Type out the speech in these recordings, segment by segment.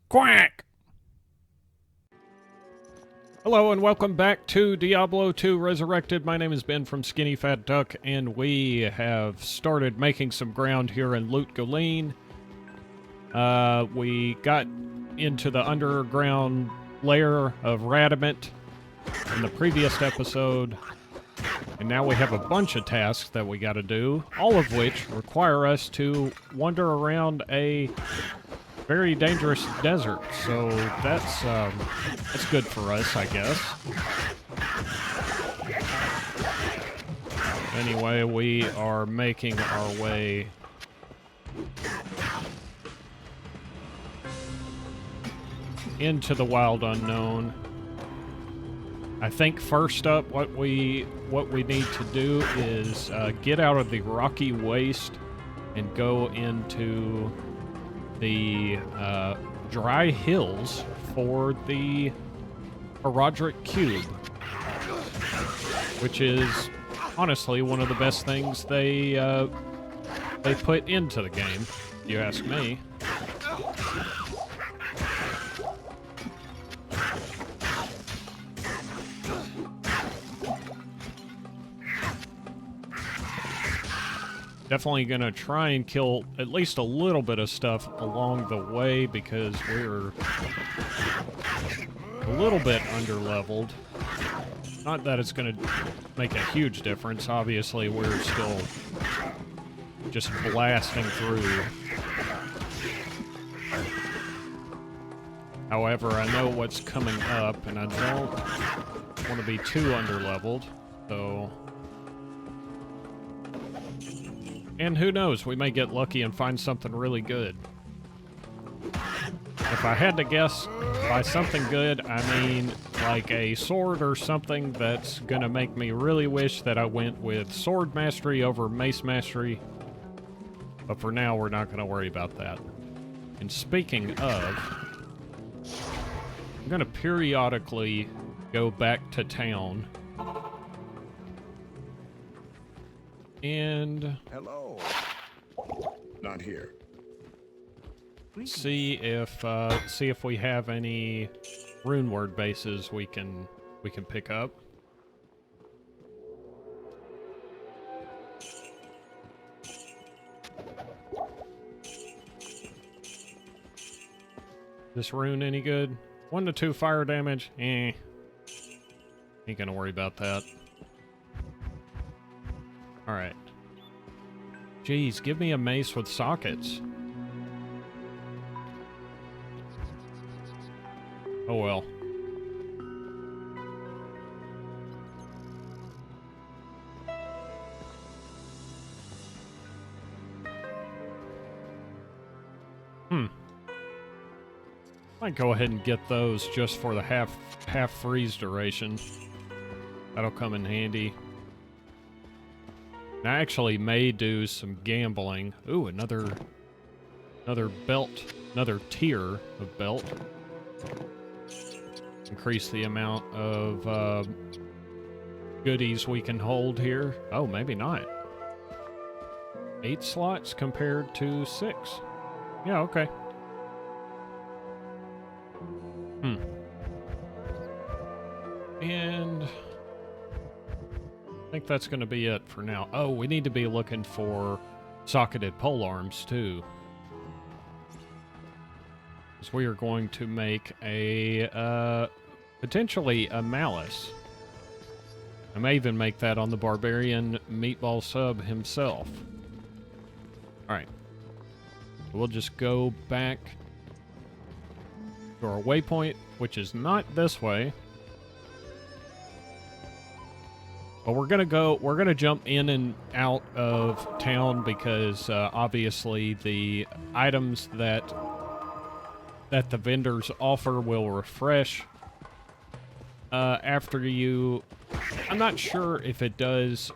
Quack! Hello and welcome back to Diablo II Resurrected. My name is Ben from Skinny Fat Duck, and we have started making some ground here in Loot Galeen. We got into the underground lair of Radamant in the previous episode, and now we have a bunch of tasks that we gotta do, all of which require us to wander around a very dangerous desert, so that's good for us, I guess. Anyway, we are making our way into the wild unknown. I think first up, what we need to do is get out of the rocky waste and go into the dry hills for the Resurrected Cube, which is honestly one of the best things they put into the game, if you ask me. Definitely gonna try and kill at least a little bit of stuff along the way because we're a little bit underleveled. Not that it's gonna make a huge difference. Obviously, we're still just blasting through. However, I know what's coming up, and I don't want to be too underleveled, so... And who knows, we may get lucky and find something really good. If I had to guess by something good, I mean like a sword or something that's gonna make me really wish that I went with sword mastery over mace mastery. But for now, we're not gonna worry about that. And speaking of, I'm gonna periodically go back to town. And hello. Not here. See if we have any rune word bases we can pick up. This rune any good? 1 to 2 fire damage? Ain't gonna worry about that. Alright. Jeez, give me a mace with sockets. Oh well. Might go ahead and get those just for the half freeze duration. That'll come in handy. And I actually may do some gambling. Ooh, another belt, another tier of belt. Increase the amount of goodies we can hold here. Oh, maybe not. 8 slots compared to 6. Yeah, okay. And I think that's going to be it for now. Oh, we need to be looking for socketed polearms, too. Because we are going to make a, potentially a malice. I may even make that on the Barbarian meatball sub himself. Alright. We'll just go back to our waypoint, which is not this way. But we're gonna jump in and out of town because obviously the items that the vendors offer will refresh after you... I'm not sure if it does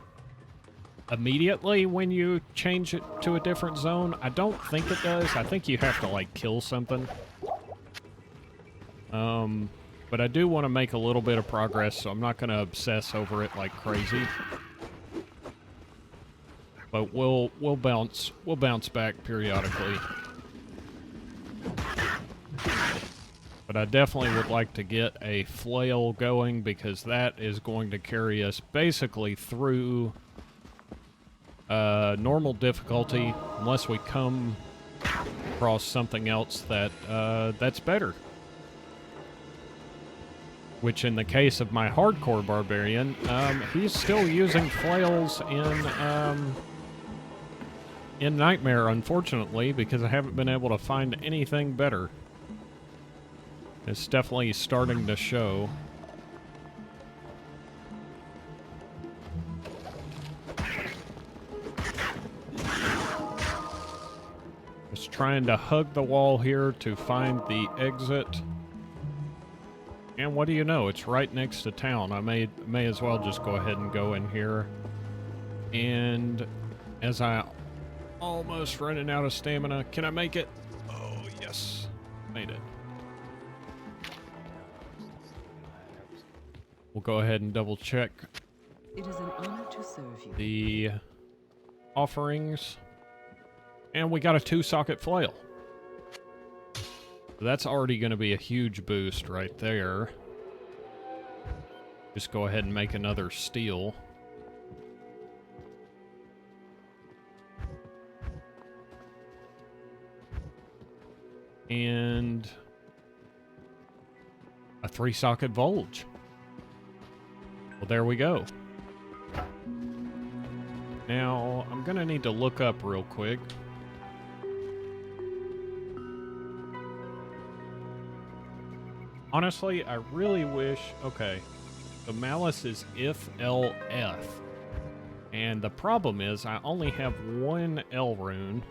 immediately when you change it to a different zone. I don't think it does. I think you have to, like, kill something. But I do want to make a little bit of progress, so I'm not going to obsess over it like crazy. But we'll bounce back periodically. But I definitely would like to get a flail going because that is going to carry us basically through normal difficulty unless we come across something else that that's better. Which in the case of my hardcore barbarian, he's still using flails in Nightmare, unfortunately, because I haven't been able to find anything better. It's definitely starting to show. Just trying to hug the wall here to find the exit. And what do you know? It's right next to town. I may as well just go ahead and go in here. And as I almost running out of stamina, can I make it? Oh, yes. Made it. We'll go ahead and double check It is an honor to serve you. the offerings. And we got a 2-socket flail. That's already going to be a huge boost right there. Just go ahead and make another steel. And a 3-socket Volge. Well, there we go. Now, I'm going to need to look up real quick. Honestly, I really wish... Okay. The Malice is if LF. And the problem is, I only have one L rune,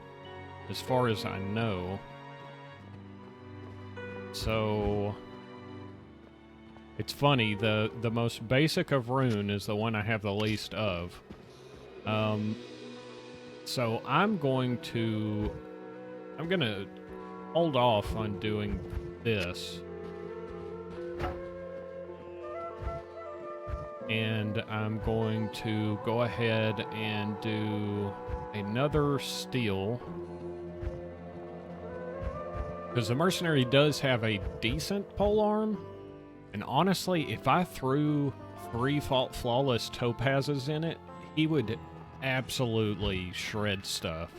as far as I know. So... It's funny, the most basic of rune is the one I have the least of. So I'm going to hold off on doing this. And I'm going to go ahead and do another steel. Because the mercenary does have a decent polearm. And honestly, if I threw 3 flawless topazes in it, he would absolutely shred stuff.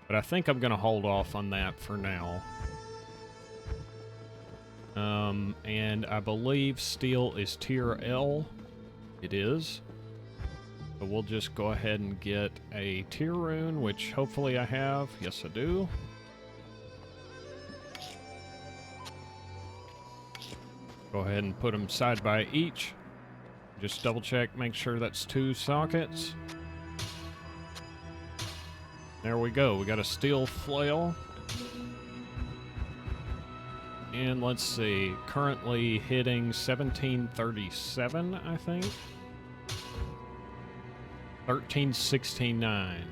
But I think I'm going to hold off on that for now. And I believe steel is tier L. It is. So we'll just go ahead and get a tier rune, which hopefully I have. Yes, I do. Go ahead and put them side by each. Just double check, make sure that's 2 sockets. There we go. We got a steel flail. And let's see, currently hitting 1737, I think. 1369.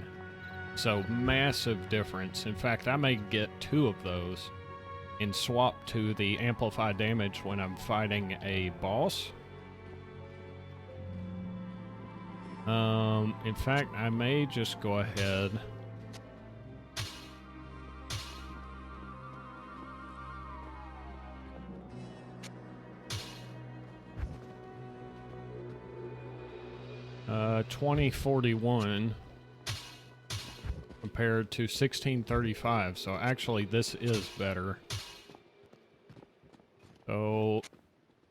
So massive difference. In fact, I may get 2 of those and swap to the amplified damage when I'm fighting a boss. In fact, I may just go ahead. Uh, 2041 compared to 1635. So actually, this is better. So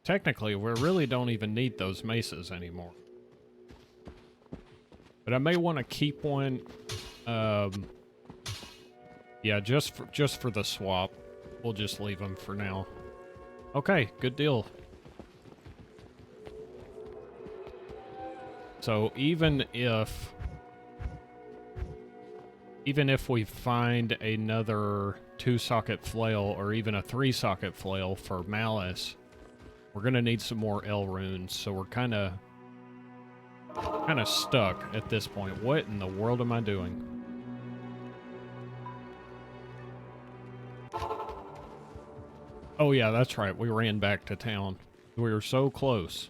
technically, we really don't even need those maces anymore. But I may want to keep one. Yeah, just for the swap. We'll just leave them for now. Okay, good deal. So even if we find another 2-socket flail or even a 3-socket flail for Malice, we're gonna need some more L runes. So we're kind of stuck at this point. What in the world am I doing? Oh yeah, that's right. We ran back to town. We were so close.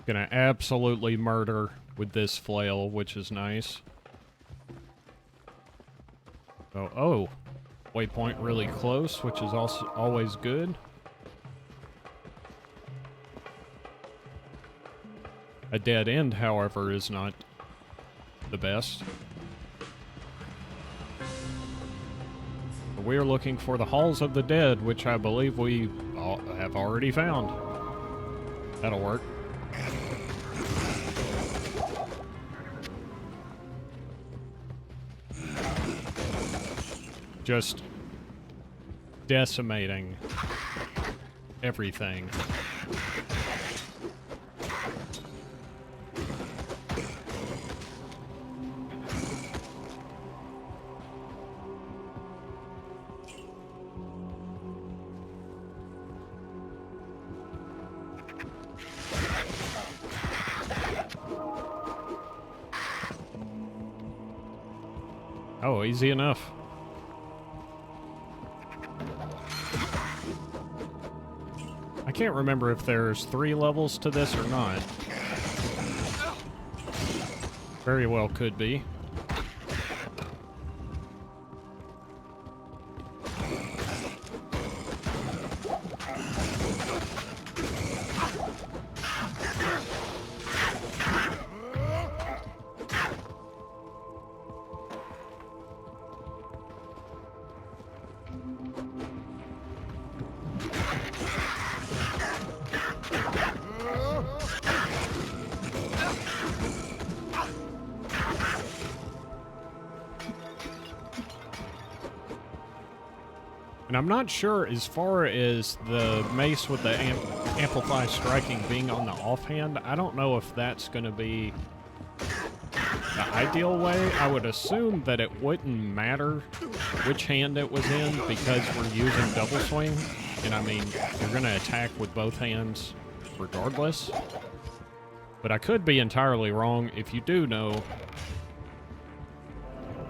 Gonna absolutely murder with this flail, which is nice. Oh, waypoint really close, which is also always good. A dead end, however, is not the best. We're looking for the Halls of the Dead, which I believe we have already found. That'll work. Just decimating everything. Oh, easy enough. I can't remember if there's 3 levels to this or not. Very well could be. And I'm not sure as far as the mace with the amplify striking being on the offhand, I don't know if that's going to be the ideal way. I would assume that it wouldn't matter which hand it was in because we're using double swing. And I mean, you're going to attack with both hands regardless. But I could be entirely wrong. If you do know,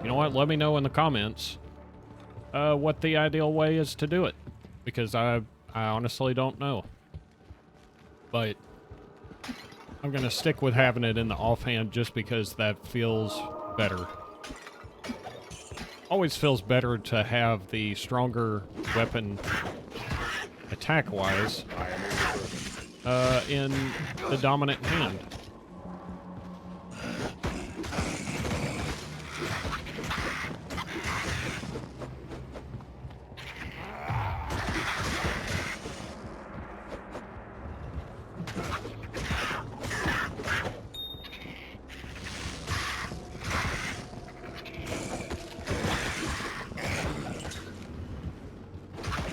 you know what? Let me know in the comments what the ideal way is to do it. Because I honestly don't know. But I'm going to stick with having it in the offhand just because that feels better. Always feels better to have the stronger weapon attack-wise in the dominant hand.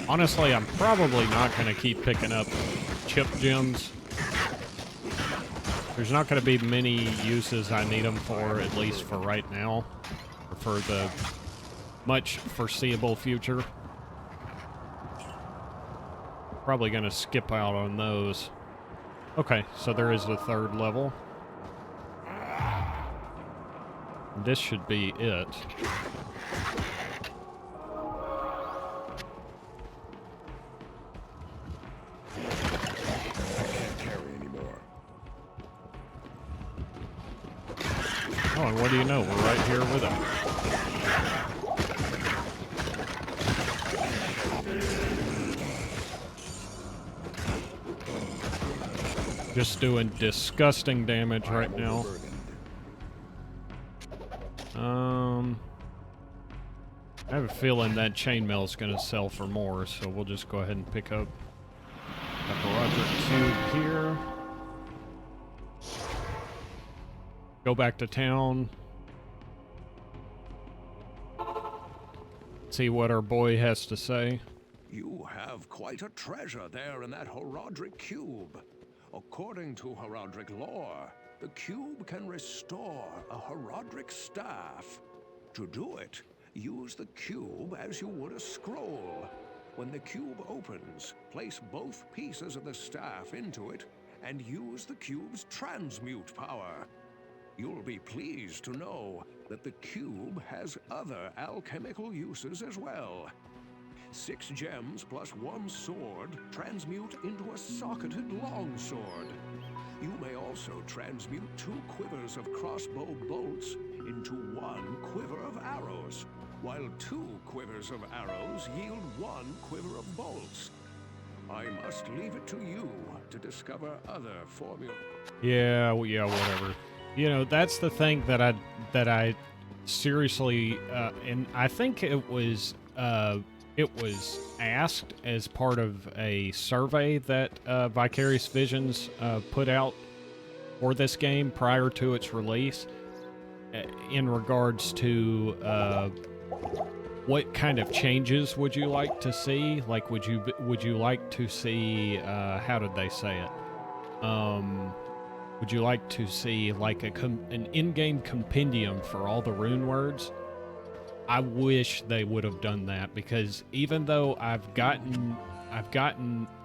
Honestly, I'm probably not going to keep picking up chip gems. There's not going to be many uses I need them for, at least for right now, or for the much foreseeable future. Probably going to skip out on those. Okay, so there is a 3rd level. This should be it. Oh, and what do you know? We're right here with him. Just doing disgusting damage right now. I have a feeling that chainmail is going to sell for more, so we'll just go ahead and pick up the Resurrected cube here. Go back to town. See what our boy has to say. You have quite a treasure there in that Resurrected cube. According to Resurrected lore, the cube can restore a Resurrected staff. To do it, use the cube as you would a scroll. When the cube opens, place both pieces of the staff into it and use the cube's transmute power. You'll be pleased to know that the cube has other alchemical uses as well. 6 gems plus 1 sword transmute into a socketed longsword. You may also transmute 2 quivers of crossbow bolts into 1 quiver of arrows, while 2 quivers of arrows yield 1 quiver of bolts. I must leave it to you to discover other formulas. Yeah, well, yeah, whatever. You know, that's the thing that I seriously, and I think it was asked as part of a survey that Vicarious Visions put out for this game prior to its release, in regards to what kind of changes would you like to see? Like, would you like to see, how did they say it? Would you like to see like an in-game compendium for all the rune words? I wish they would have done that, because even though I've gotten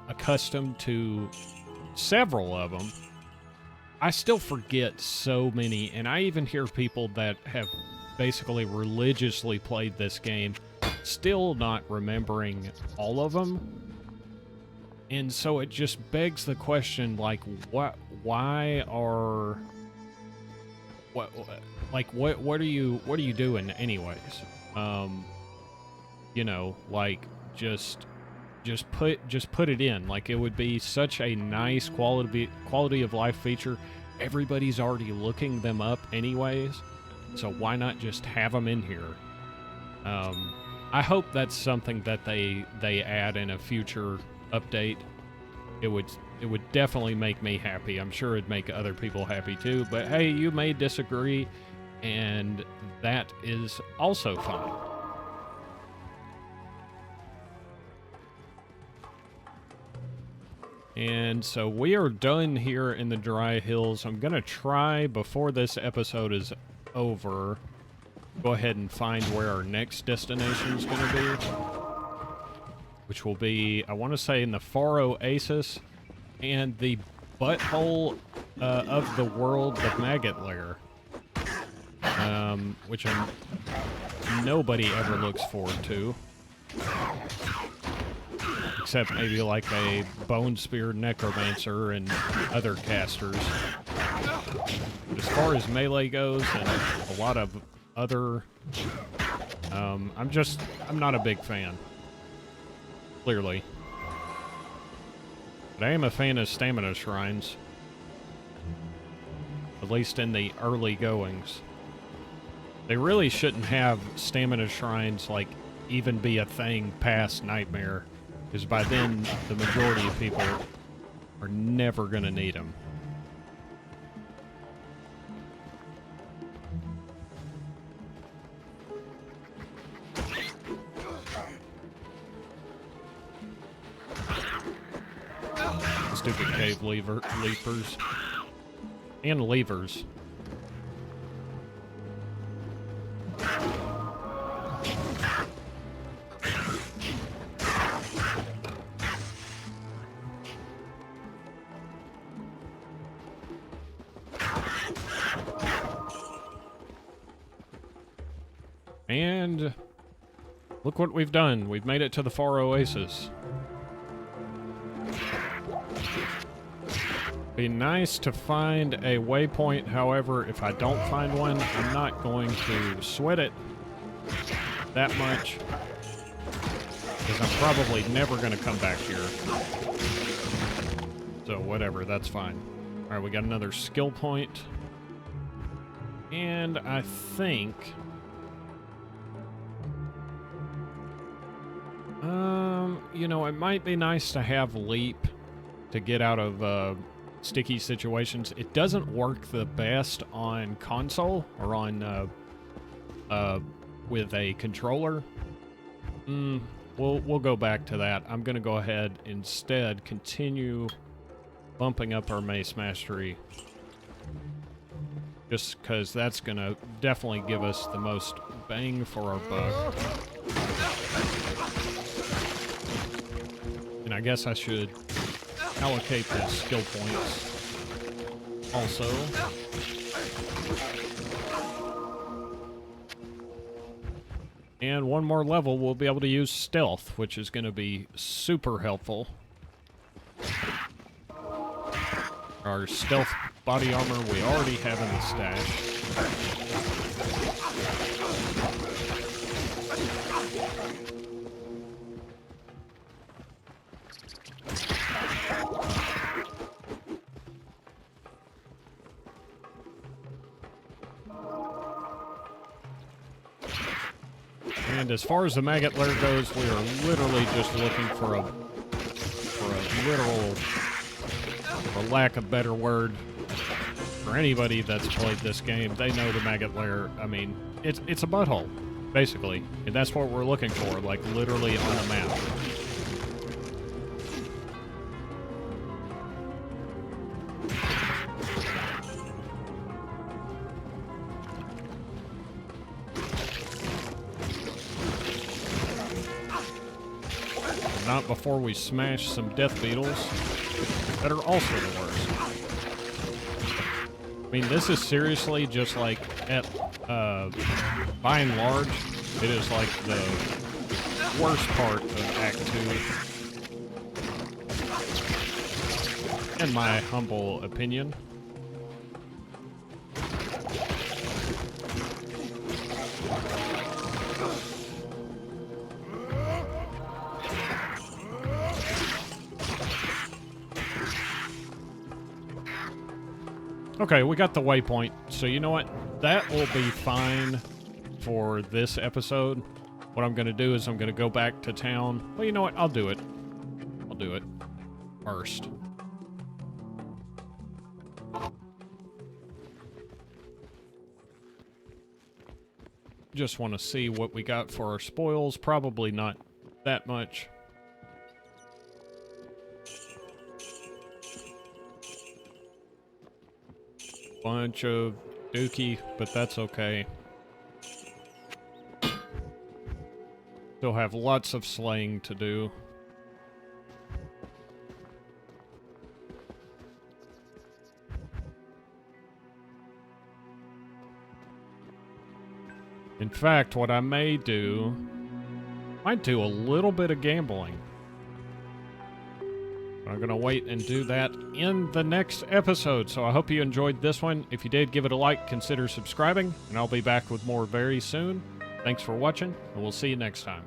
accustomed to several of them, I still forget so many, and I even hear people that have basically religiously played this game still not remembering all of them. And so it just begs the question, like, what are you doing anyways? You know, like, just put it in. Like, it would be such a nice quality of life feature. Everybody's already looking them up anyways, so why not just have them in here? I hope that's something that they add in a future update. It would definitely make me happy. I'm sure it'd make other people happy too, but hey, you may disagree, and that is also fine. And so we are done here in the Dry Hills. I'm gonna try, before this episode is over, go ahead and find where our next destination is gonna be, which will be, I want to say, in the Far Oasis and the butthole of the world, the Maggot Lair, which nobody ever looks forward to, except maybe like a Bone Spear Necromancer and other casters. But as far as melee goes and a lot of other, I'm not a big fan. Clearly. But I am a fan of stamina shrines. At least in the early goings. They really shouldn't have stamina shrines, like, even be a thing past Nightmare, because by then the majority of people are never going to need them. Stupid cave leapers. And levers. And look what we've done. We've made it to the Far Oasis. Be nice to find a waypoint. However, if I don't find one, I'm not going to sweat it that much, because I'm probably never going to come back here. So whatever, that's fine. Alright, we got another skill point. And I think... you know, it might be nice to have Leap to get out of sticky situations. It doesn't work the best on console or on with a controller. We'll go back to that. I'm gonna go ahead instead continue bumping up our Mace Mastery, just because that's gonna definitely give us the most bang for our buck. And I guess I should allocate the skill points also. And one more level, we'll be able to use stealth, which is going to be super helpful. Our stealth body armor we already have in the stash. And as far as the maggot lair goes, we are literally just looking for a literal, for lack of a better word, for anybody that's played this game, they know the maggot lair. I mean, it's a butthole, basically. And that's what we're looking for, like literally on the map. Not before we smash some death beetles that are also the worst. I mean, this is seriously just like, by and large, it is like the worst part of Act 2. In my humble opinion. Okay, we got the waypoint, so you know what? That will be fine for this episode. What I'm going to do is I'm going to go back to town. Well, you know what? I'll do it. I'll do it first. Just want to see what we got for our spoils. Probably not that much. Bunch of dookie, but that's okay. Still have lots of slaying to do. In fact, what I might do a little bit of gambling. I'm going to wait and do that in the next episode. So I hope you enjoyed this one. If you did, give it a like, consider subscribing, and I'll be back with more very soon. Thanks for watching, and we'll see you next time.